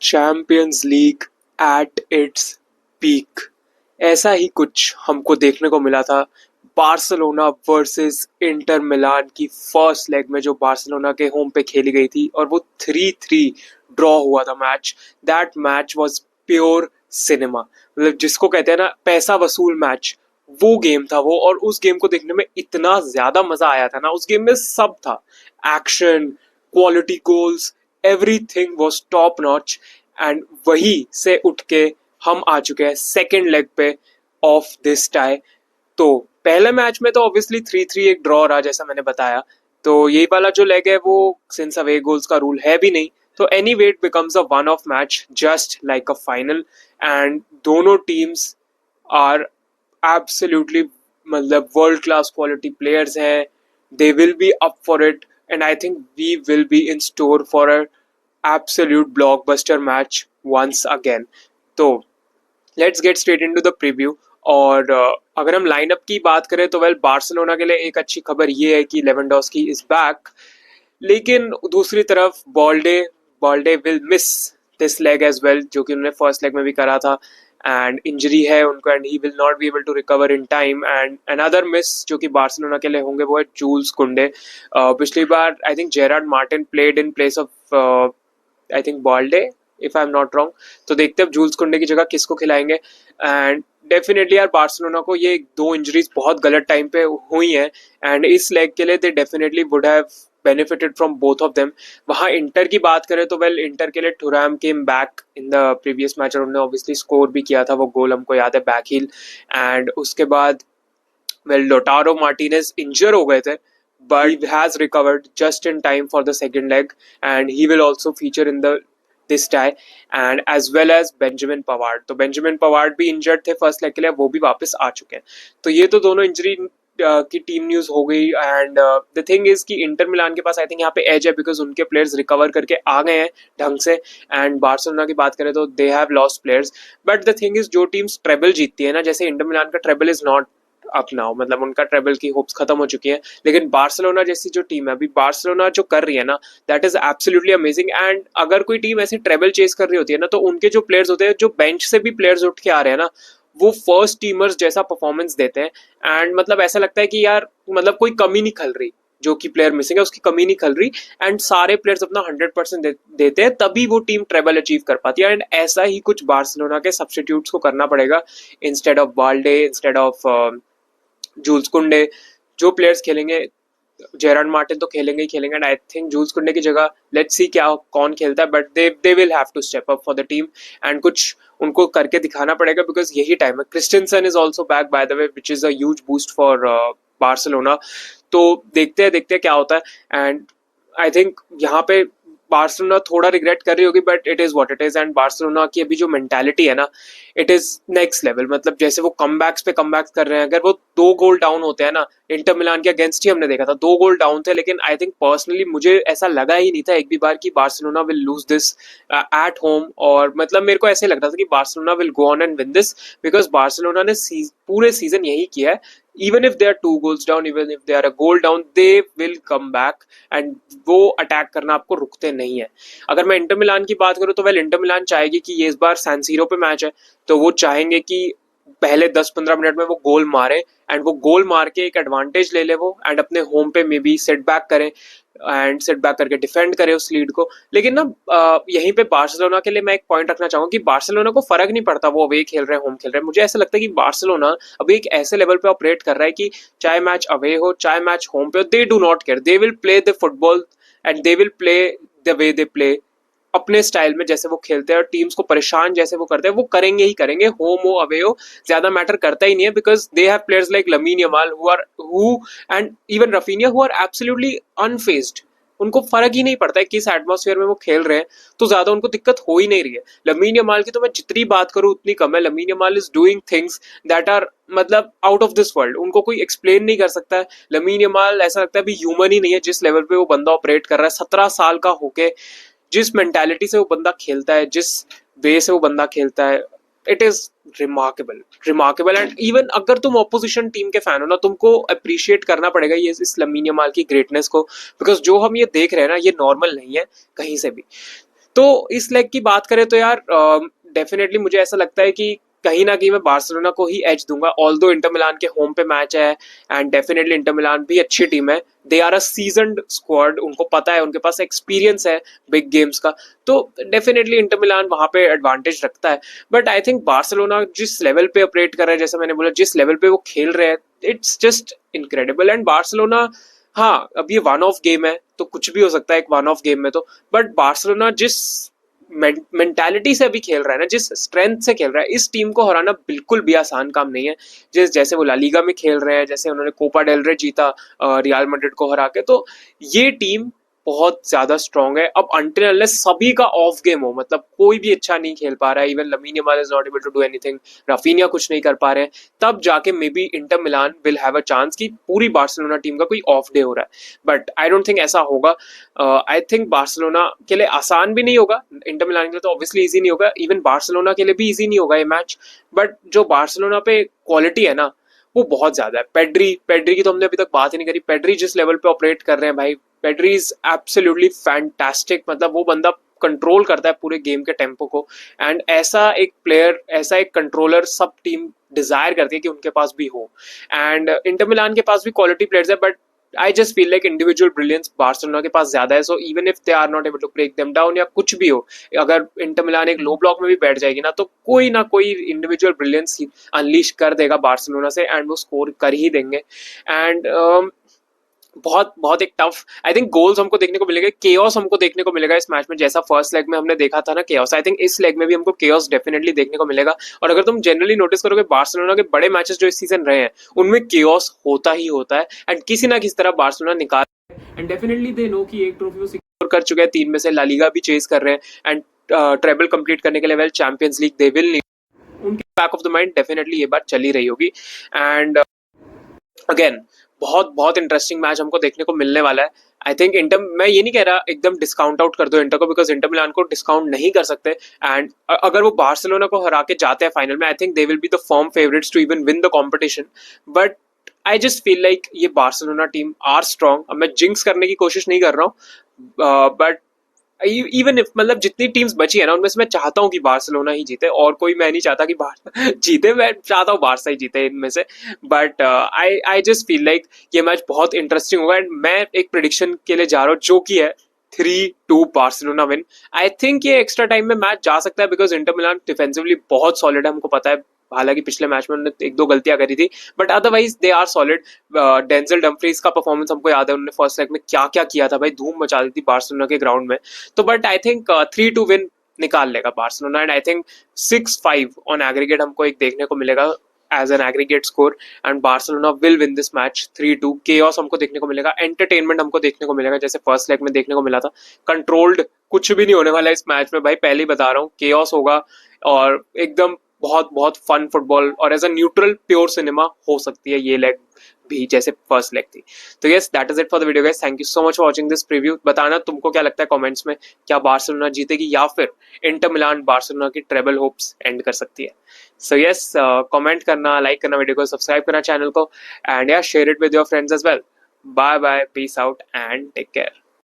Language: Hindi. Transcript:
Champions league at its peak, ऐसा ही कुछ हमको देखने को मिला था बार्सिलोना वर्सेस इंटर मिलान की फर्स्ट लेग में, जो बार्सिलोना के होम पे खेली गई थी और वो 3-3 ड्रॉ हुआ था match. That match was pure cinema, मतलब जिसको कहते हैं ना पैसा वसूल मैच, वो गेम था वो। और उस गेम को देखने में इतना ज्यादा मजा आया था ना, उस गेम में सब था, action, quality goals, everything was top notch. And वही से उठ के हम आ चुके हैं सेकेंड लेग पे ऑफ दिस टाई। तो पहले मैच में तो ऑब्वियसली 3-3 एक ड्रॉ रहा, जैसा मैंने बताया। तो ये वाला जो लेग है वो सिंस अवे गोल्स का रूल है भी नहीं, तो anyway it becomes a one off match just like a final. And दोनों टीम्स आर एब्सोल्युटली, मतलब वर्ल्ड क्लास क्वालिटी प्लेयर्स हैं। They will be up for it and I think we will be in store for a absolute blockbuster match once again. तो let's get straight into the preview. और अगर हम लाइनअप की बात करें तो वेल, बार्सिलोना के लिए एक अच्छी खबर ये है कि लेवेंडोस्की इज बैक, लेकिन दूसरी तरफ Balde Balde will miss this leg as well, जो कि उन्होंने फर्स्ट लेग में भी करा था। एंड इंजरी है उनको and he will not be able to recover in time. And another miss जो कि बार्सिलोना के लिए होंगे वो है जूल्स कुंडे। पिछली बार I think Gerard Martin played in place of I think Balde, if I am not wrong. तो देखते हैं अब जूल्स कुंडे की जगह किसको खिलाएंगे। एंड डेफिनेटली यार बार्सिलोना को ये दो इंजरीज बहुत गलत टाइम पे हुई हैं, एंड इस लेग के लिए they definitely would have benefited from both of them. वहाँ इंटर की बात करें तो वेल, इंटर के लिए Thuram came back in the previous match और उन्होंने ऑब्वियसली स्कोर भी किया था, वो गोल हमको याद है, बैक हील। एंड उसके बाद वेल, लोटारो मार्टिनेज इंजर हो गए थे, but he has recovered just in time for the second leg, and he will also feature in the this tie, and as well as Benjamin Pavard. तो बेंजामिन पवार्ड भी इंजर्ड थे फर्स्ट लेग के लिए, वो भी वापस आ चुके हैं। तो ये तो दोनों इंजरी की टीम न्यूज हो गई। एंड द थिंग इज कि इंटर मिलान के पास आई थिंक यहाँ पे एज है, बिकॉज उनके प्लेयर्स रिकवर करके आ गए हैं ढंग से। एंड बार्सिलोना की बात करें तो they have lost players. But the thing is, जो टीम्स ट्रेबल जीतती है ना, जैसे इंटर मिलान का treble is not up now, मतलब उनका ट्रेबल की होप्स खत्म हो चुकी है। लेकिन बार्सिलोना जैसी जो टीम है अभी, बार्सिलोना जो कर रही है ना, that is absolutely amazing. And अगर कोई टीम ऐसी ट्रेबल चेस कर रही होती है ना, तो उनके जो प्लेयर्स होते हैं, जो बेंच से भी प्लेयर्स उठ के आ रहे हैं ना, वो फर्स्ट टीमर्स जैसा परफॉर्मेंस देते हैं। एंड मतलब ऐसा लगता है कि यार, मतलब कोई कमी नहीं खल रही, जो कि प्लेयर मिसिंग है उसकी कमी नहीं खल रही। एंड सारे प्लेयर्स अपना 100% देते हैं, तभी वो टीम ट्रेबल अचीव कर पाती है। एंड ऐसा ही कुछ बार्सिलोना के सब्स्टिट्यूट्स को करना पड़ेगा। Instead of Balde, instead of Jules Kounde, जो प्लेयर्स खेलेंगे, जेरार्ड मार्टिन तो खेलेंगे ही खेलेंगे। एंड आई थिंक जूल्स कुंडे की जगह लेट्स सी क्या कौन खेलता है, but they will have to step up for the team. And कुछ उनको करके दिखाना पड़ेगा, बिकॉज यही टाइम है। Christensen is also back by the way, which is a huge boost for Barcelona. तो देखते हैं क्या होता है। एंड आई थिंक यहाँ पे बार्सिलोना थोड़ा रिग्रेट कर रही होगी, but it is what it is. And Barcelona की अभी जो मेंटालिटी है ना, इट इज नेक्स्ट लेवल। मतलब जैसे वो कमबैक्स पे कमबैक्स कर रहे हैं। अगर वो 2 गोल डाउन होते हैं ना, इंटर मिलान के अगेंस्ट ही हमने देखा था 2 गोल डाउन थे, लेकिन आई थिंक पर्सनली मुझे ऐसा लगा ही नहीं था एक भी बार कि Barcelona will lose this at home. और मतलब मेरे को ऐसे लग रहा था कि Barcelona will go on and win this, because Barcelona ने पूरे सीजन यही किया है। even if they are 2 goals down, even if they are a goal down, they will come back and वो अटैक करना आपको रुकते नहीं है। अगर मैं इंटर मिलान की बात करूँ तो वेल, इंटर मिलान चाहेगी कि ये इस बार सैन सीरो पे मैच है, तो वो चाहेंगे कि पहले 10-15 मिनट में वो गोल मारे, एंड वो गोल मार के एक एडवांटेज ले ले वो, एंड अपने होम पे मे बी सेट बैक करें, एंड सेट बैक करके डिफेंड करे उस लीड को। लेकिन ना यहीं पे बार्सिलोना के लिए मैं एक पॉइंट रखना चाहूंगा कि बार्सिलोना को फर्क नहीं पड़ता वो अवे खेल रहे हैं होम खेल रहे हैं। मुझे ऐसा लगता है कि बार्सिलोना अभी एक ऐसे लेवल पे ऑपरेट कर रहा है कि चाहे मैच अवे हो चाहे मैच होम पे हो, they do not care, they will play the football and they will play the way they play, अपने स्टाइल में जैसे वो खेलते हैं। और टीम्स को परेशान जैसे वो करते हैं, वो करेंगे ही करेंगे, होम हो अवे हो, ज्यादा मैटर करता ही नहीं है। Because they have players like Lamine Yamal who and even Raphinha who are absolutely unfazed. उनको फर्क ही नहीं पड़ता है किस एटमॉस्फेयर में वो खेल रहे हैं, तो ज्यादा उनको दिक्कत हो ही नहीं रही है। लमीन यमाल की तो मैं जितनी बात करूं उतनी कम है। Lamine Yamal is doing things that are मतलब आउट ऑफ दिस वर्ल्ड, उनको कोई एक्सप्लेन नहीं कर सकता है। लमीन यमाल ऐसा लगता है अभी ह्यूमन ही नहीं है, जिस लेवल पे वो बंदा ऑपरेट कर रहा है 17 साल का होके, जिस मेंटालिटी से वो बंदा खेलता है, जिस वे से वो बंदा खेलता है, it is remarkable. And even अगर तुम ऑपोजिशन टीम के फैन हो ना, तुमको अप्रिशिएट करना पड़ेगा ये इस लमीन यमाल की ग्रेटनेस को, बिकॉज जो हम ये देख रहे हैं ना, ये नॉर्मल नहीं है कहीं से भी। तो इस लेग की बात करें तो यार डेफिनेटली मुझे ऐसा लगता है कि कहीं ना कहीं मैं बार्सिलोना को ही एज दूंगा, ऑल्दो इंटर मिलान के होम पे मैच है एंड डेफिनेटली इंटर मिलान भी अच्छी टीम है। They are a seasoned squad, उनको पता है, उनके पास एक्सपीरियंस है बिग गेम्स का, तो डेफिनेटली इंटर मिलान वहां पे एडवांटेज रखता है। बट आई थिंक बार्सिलोना जिस लेवल पे ऑपरेट कर रहा है, जैसे मैंने बोला, जिस लेवल पे वो खेल रहे हैं, it's just incredible. And Barcelona, हाँ अब ये वन ऑफ गेम है तो कुछ भी हो सकता है एक वन ऑफ गेम में तो, बट बार्सिलोना जिस मेंटालिटी से अभी खेल रहा है ना, जिस स्ट्रेंथ से खेल रहा है, इस टीम को हराना बिल्कुल भी आसान काम नहीं है। जैसे वो ला लीगा में खेल रहे हैं, जैसे उन्होंने कोपा डेल रे जीता रियल मैड्रिड को हरा के, तो ये टीम बहुत ज्यादा स्ट्रांग है। अब अनटिल अनलेस सभी का ऑफ गेम हो, मतलब कोई भी अच्छा नहीं खेल पा रहा है, even Lamine Yamal is not able to do anything, Raphinha कुछ नहीं कर पा रहे हैं, तब जाके maybe Inter Milan will have a chance कि पूरी बार्सिलोना टीम का कोई ऑफ डे हो रहा है। बट आई डोंट थिंक ऐसा होगा। आई थिंक बार्सिलोना के लिए आसान भी नहीं होगा, इंटर मिलान के लिए तो ऑब्वियसली इजी नहीं होगा, इवन बार्सिलोना के लिए भी इजी नहीं होगा ये मैच। बट जो बार्सिलोना पे क्वालिटी है ना, वो बहुत ज्यादा है। पेड्री की तो हमने अभी तक बात ही नहीं करी। पेड्री जिस लेवल पे ऑपरेट कर रहे हैं भाई, पेड्री इज एब्सोल्युटली फैंटास्टिक। मतलब वो बंदा कंट्रोल करता है पूरे गेम के टेम्पो को, एंड ऐसा एक प्लेयर, ऐसा एक कंट्रोलर सब टीम डिजायर करती है कि उनके पास भी हो। एंड इंटर मिलान के पास भी क्वालिटी प्लेयर्स है, but I just feel like individual brilliance Barcelona के पास ज्यादा है। So even if they are not able to break them down या कुछ भी हो, अगर इंटर मिलान एक लो ब्लॉक में भी बैठ जाएगी ना कोई इंडिविजुअल ब्रिलियंस अनलीश कर देगा बार्सिलोना से, एंड वो स्कोर कर ही देंगे। एंड बहुत बहुत एक टफ आई थिंक गोल्स हमको देखने को मिलेगा, केओस हमको देखने को मिलेगा इस मैच में, जैसा फर्स्ट लेग में हमने देखा था ना केओस। आई थिंक इस लेग में भी हमको केओस डेफिनेटली देखने को मिलेगा। और अगर तुम जनरली नोटिस करोगे, बार्सिलोना के बड़े मैचेस जो इस सीजन रहे हैं, उनमें केओस होता ही होता है, एंड किसी ना किसी तरह बार्सिलोना निकाल, एंड डेफिनेटली दे नो कि एक ट्रॉफी वो सिक्योर कर चुके हैं, 3 में से ला लीगा भी चेज कर रहे हैं, एंड ट्रेबल कंप्लीट करने के लिए well Champions League they will need. उनके back of the mind definitely ये बात चली रही होगी। एंड अगेन बहुत बहुत इंटरेस्टिंग मैच हमको देखने को मिलने वाला है। आई थिंक इंटर, मैं ये नहीं कह रहा एकदम डिस्काउंट आउट कर दो इंटर को, बिकॉज इंटर मिलान को डिस्काउंट नहीं कर सकते। एंड अगर वो बार्सिलोना को हरा के जाते हैं फाइनल में, I think they will be the firm favourites to even win the competition. But I just feel like ये बार्सिलोना टीम आर स्ट्रांग। अब मैं जिंक्स करने की कोशिश नहीं कर रहा हूँ, बट इवन इफ, मतलब जितनी टीम्स बची है ना, उनमें से मैं चाहता हूँ कि बार्सिलोना ही जीते, और कोई मैं नहीं चाहता कि बार्सा जीते, मैं चाहता हूँ बार्सा ही जीते इनमें से। But I just feel like ये मैच बहुत इंटरेस्टिंग होगा, एंड मैं एक प्रिडिक्शन के लिए जा रहा हूँ जो कि है 3-2 बार्सिलोना विन। आई थिंक ये एक्स्ट्रा टाइम में मैच जा सकता है, बिकॉज इंटर मिलान डिफेंसिवली बहुत सॉलिड है, हमको पता है। हालांकि पिछले मैच में उन्होंने 1-2 गलतियां करी थी, but otherwise they are solid. Denzel Dumfries का परफॉर्मेंस हमको याद है, उन्होंने फर्स्ट लेग में क्या क्या किया था भाई, धूम मचा दी थी बार्सिलोना के ग्राउंड में। तो बट आई थिंक 3-2 विन निकाल लेगा Barcelona, and I think 6-5 on aggregate हमको एक देखने को मिलेगा as an aggregate score, and Barcelona will win this match 3-2। Chaos हमको देखने को मिलेगा, एंटरटेनमेंट हमको देखने को मिलेगा, जैसे फर्स्ट लेग में देखने को मिला था। कंट्रोल्ड कुछ भी नहीं होने वाला इस मैच में भाई, पहले ही बता रहा हूँ, केओस होगा, और एकदम बहुत बहुत फन फुटबॉल, और as a neutral pure cinema हो सकती है ये लेग भी, जैसे फर्स्ट लेग थी। तो yes, that is it for the video guys. Thank you so much for watching this preview. बताना तुमको क्या लगता है कमेंट्स में, क्या बार्सिलोना जीतेगी या फिर इंटर मिलान बार्सिलोना की ट्रेबल होप्स एंड कर सकती है। सो यस, कमेंट करना, लाइक करना वीडियो को, सब्सक्राइब करना चैनल को, एंड या share it with your friends as well. Bye bye, peace out and take care.